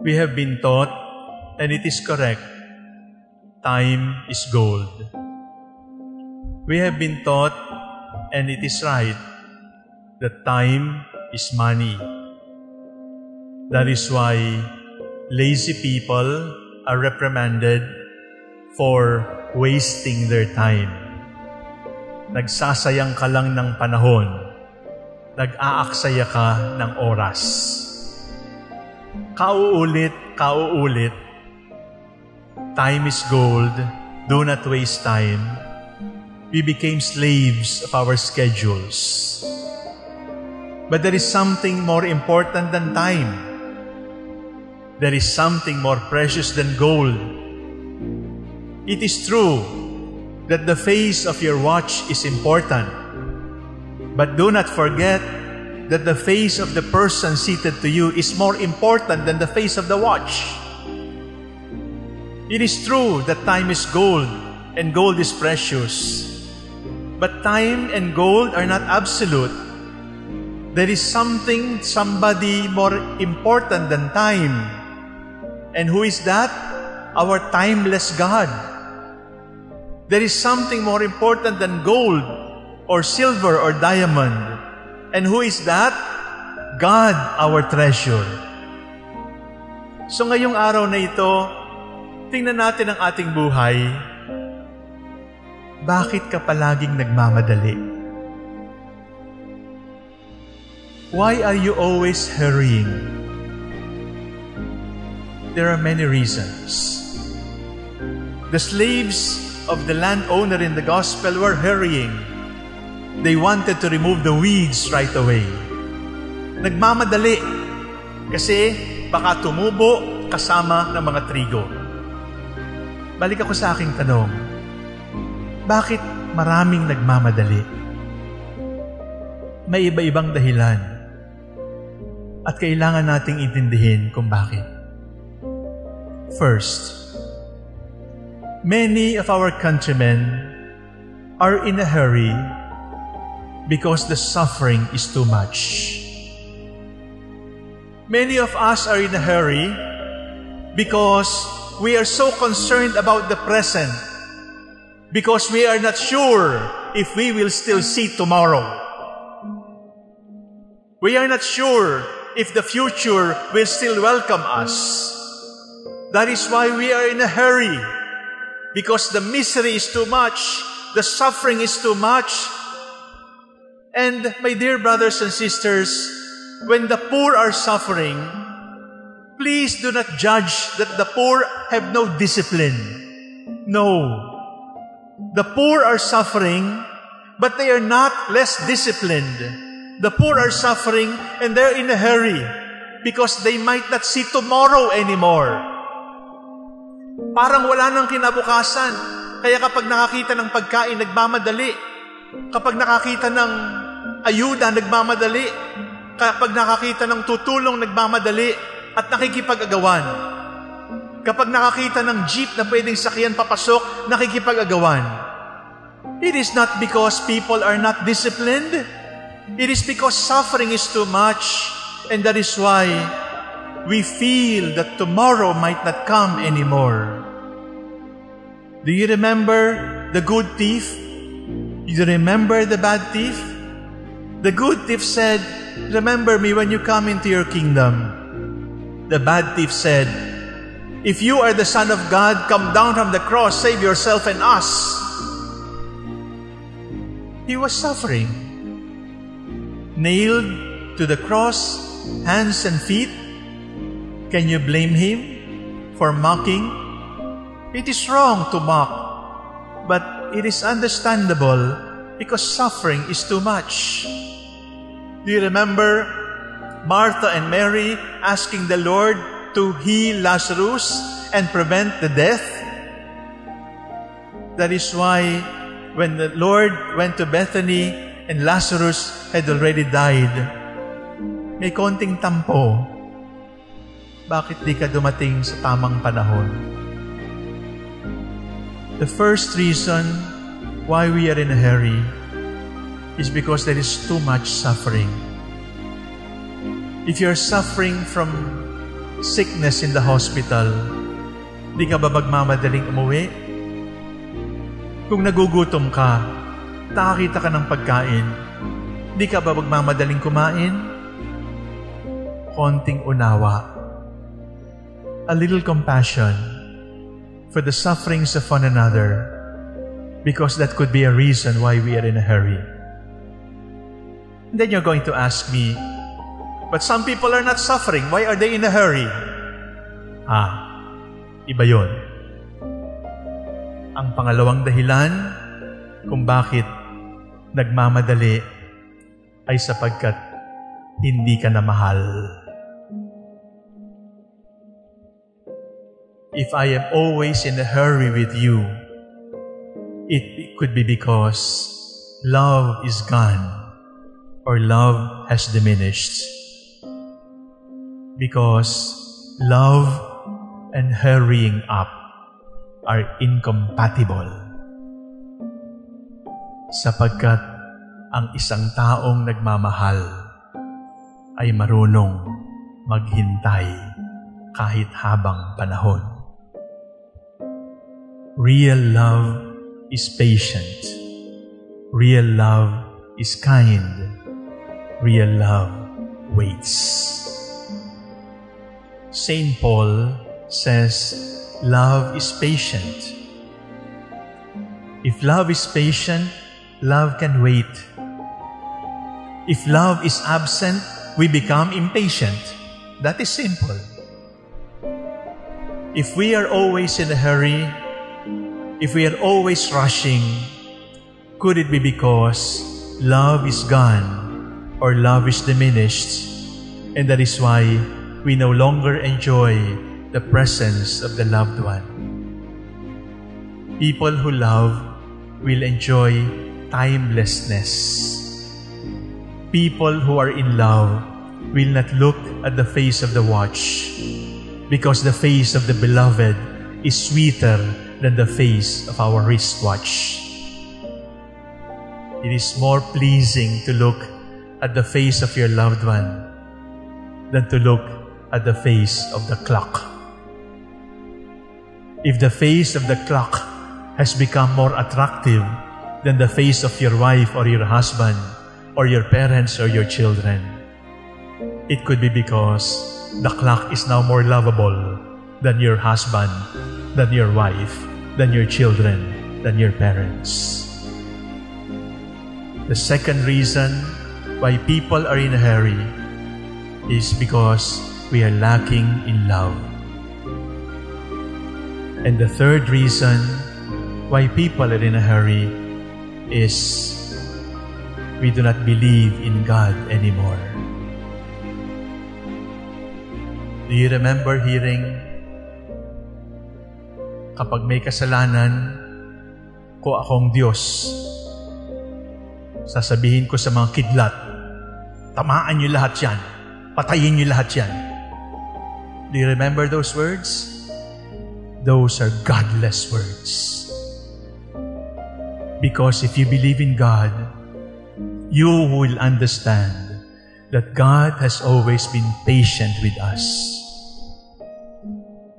We have been taught, and it is correct, time is gold. We have been taught, and it is right, that time is money. That is why lazy people are reprimanded for wasting their time. Nagsasayang ka lang ng panahon. Nag-aaksaya ka ng oras. Kauulit. Time is gold. Do not waste time. We became slaves of our schedules. But there is something more important than time. There is something more precious than gold. It is true that the face of your watch is important. But do not forget that the face of the person seated to you is more important than the face of the watch. It is true that time is gold and gold is precious. But time and gold are not absolute. There is somebody more important than time. And who is that? Our timeless God. There is something more important than gold or silver or diamond. And who is that? God, our treasure. So ngayong araw na ito, tingnan natin ang ating buhay. Bakit ka palaging nagmamadali? Why are you always hurrying? There are many reasons. The slaves of the landowner in the gospel were hurrying. They wanted to remove the weeds right away. Nagmamadali kasi baka tumubo kasama ng mga trigo. Balik ako sa aking tanong. Bakit maraming nagmamadali? May iba-ibang dahilan. At kailangan nating intindihin kung bakit. First, many of our countrymen are in a hurry because the suffering is too much. Many of us are in a hurry because we are so concerned about the present, because we are not sure if we will still see tomorrow. We are not sure if the future will still welcome us. That is why we are in a hurry, because the misery is too much, the suffering is too much. And my dear brothers and sisters, when the poor are suffering, please do not judge that the poor have no discipline. No. The poor are suffering, but they are not less disciplined. The poor are suffering and they're in a hurry because they might not see tomorrow anymore. Parang wala nang kinabukasan. Kaya kapag nakakita ng pagkain, nagmamadali. Kapag nakakita ng ayuda, nagmamadali. Kapag nakakita ng tutulong, nagmamadali. At nakikipag-agawan. Kapag nakakita ng jeep na pwedeng sakyan papasok, nakikipag-agawan. It is not because people are not disciplined. It is because suffering is too much. And that is why we feel that tomorrow might not come anymore. Do you remember the good thief? Do you remember the bad thief? The good thief said, "Remember me when you come into your kingdom." The bad thief said, "If you are the Son of God, come down from the cross, save yourself and us." He was suffering. Nailed to the cross, hands and feet. Can you blame him for mocking? It is wrong to mock, but it is understandable because suffering is too much. Do you remember Martha and Mary asking the Lord to heal Lazarus and prevent the death? That is why when the Lord went to Bethany and Lazarus had already died, may konting tampo. Bakit di ka dumating sa tamang panahon? The first reason why we are in a hurry is because there is too much suffering. If you're suffering from sickness in the hospital, di ka ba magmamadaling umuwi? Kung nagugutom ka, nakakita ka ng pagkain, di ka ba magmamadaling kumain? Konting unawa, a little compassion for the sufferings of one another, because that could be a reason why we are in a hurry. And then you're going to ask me, but some people are not suffering. Why are they in a hurry? Iba yun. Ang pangalawang dahilan kung bakit nagmamadali ay sapagkat hindi ka na mahal. If I am always in a hurry with you, it could be because love is gone or love has diminished. Because love and hurrying up are incompatible. Sapagkat ang isang taong nagmamahal ay marunong maghintay kahit habang panahon. Real love is patient. Real love is kind. Real love waits. Saint Paul says, love is patient. If love is patient, love can wait. If love is absent, we become impatient. That is simple. If we are always in a hurry, if we are always rushing, could it be because love is gone or love is diminished, and that is why we no longer enjoy the presence of the loved one? People who love will enjoy timelessness. People who are in love will not look at the face of the watch, because the face of the beloved is sweeter than the face of our wristwatch. It is more pleasing to look at the face of your loved one than to look at the face of the clock. If the face of the clock has become more attractive than the face of your wife or your husband or your parents or your children, it could be because the clock is now more lovable than your husband, than your wife, than your children, than your parents. The second reason why people are in a hurry is because we are lacking in love. And the third reason why people are in a hurry is we do not believe in God anymore. Do you remember hearing, kapag may kasalanan, ko akong Diyos, sasabihin ko sa mga kidlat, tamaan niyo lahat yan, patayin niyo lahat yan. Do you remember those words? Those are godless words. Because if you believe in God, you will understand that God has always been patient with us.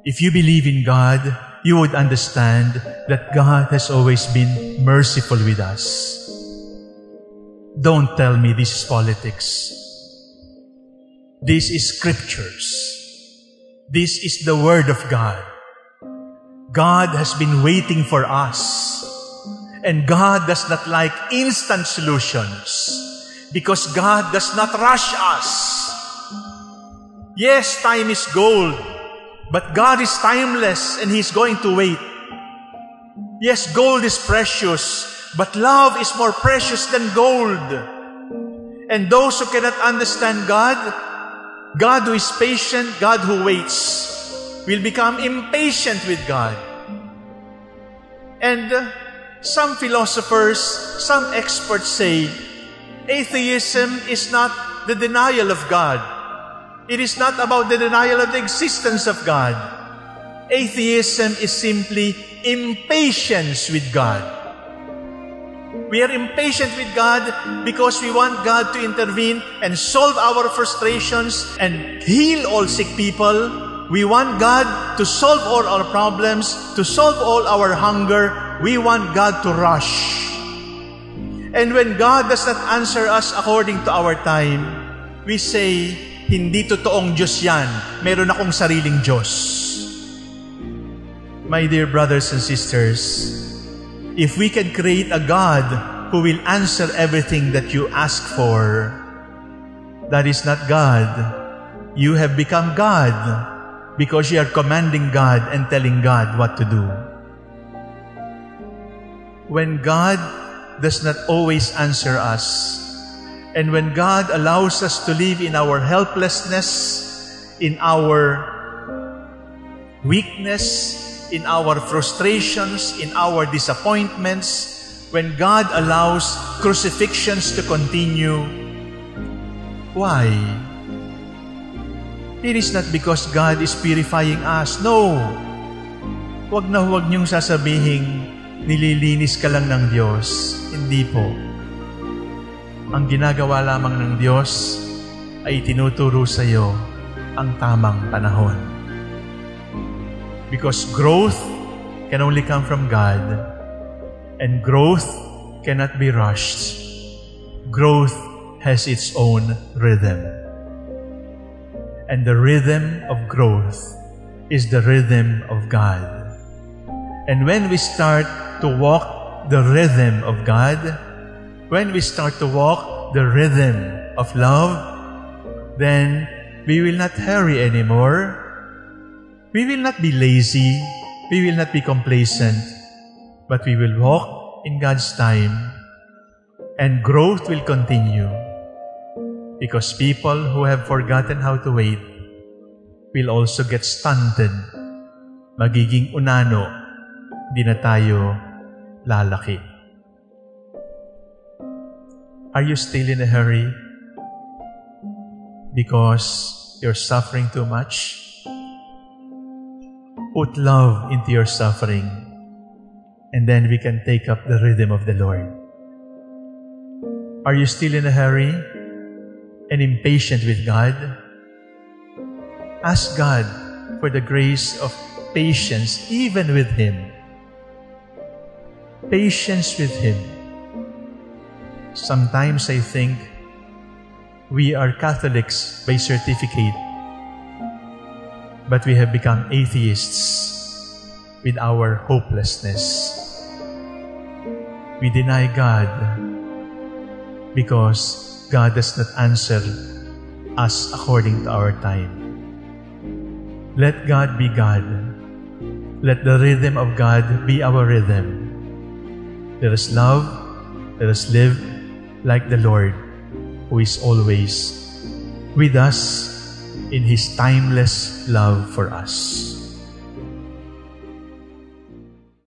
If you believe in God, you would understand that God has always been merciful with us. Don't tell me this is politics. This is scriptures. This is the Word of God. God has been waiting for us. And God does not like instant solutions, because God does not rush us. Yes, time is gold, but God is timeless and He's going to wait. Yes, gold is precious, but love is more precious than gold. And those who cannot understand God, God who is patient, God who waits, will become impatient with God. And some philosophers, some experts say, atheism is not the denial of God. It is not about the denial of the existence of God. Atheism is simply impatience with God. We are impatient with God because we want God to intervene and solve our frustrations and heal all sick people. We want God to solve all our problems, to solve all our hunger. We want God to rush. And when God does not answer us according to our time, we say, hindi totoong Diyos yan. Meron akong sariling Diyos. My dear brothers and sisters, if we can create a God who will answer everything that you ask for, that is not God. You have become God because you are commanding God and telling God what to do. When God does not always answer us, and when God allows us to live in our helplessness, in our weakness, in our frustrations, in our disappointments, when God allows crucifixions to continue, why? It is not because God is purifying us. No! Huwag niyong sasabihing, nililinis ka lang ng Diyos. Hindi po. Ang ginagawa lamang ng Diyos ay tinuturo sa iyo ang tamang panahon. Because growth can only come from God, and growth cannot be rushed. Growth has its own rhythm. And the rhythm of growth is the rhythm of God. And when we start to walk the rhythm of God, when we start to walk the rhythm of love, then we will not hurry anymore. We will not be lazy. We will not be complacent. But we will walk in God's time, and growth will continue. Because people who have forgotten how to wait will also get stunted. Magiging unano, di na tayo lalaki. Are you still in a hurry because you're suffering too much? Put love into your suffering, and then we can take up the rhythm of the Lord. Are you still in a hurry and impatient with God? Ask God for the grace of patience even with Him. Patience with Him. Sometimes I think we are Catholics by certificate, but we have become atheists with our hopelessness. We deny God because God does not answer us according to our time. Let God be God. Let the rhythm of God be our rhythm. Let us love, let us live like the Lord, who is always with us in His timeless love for us.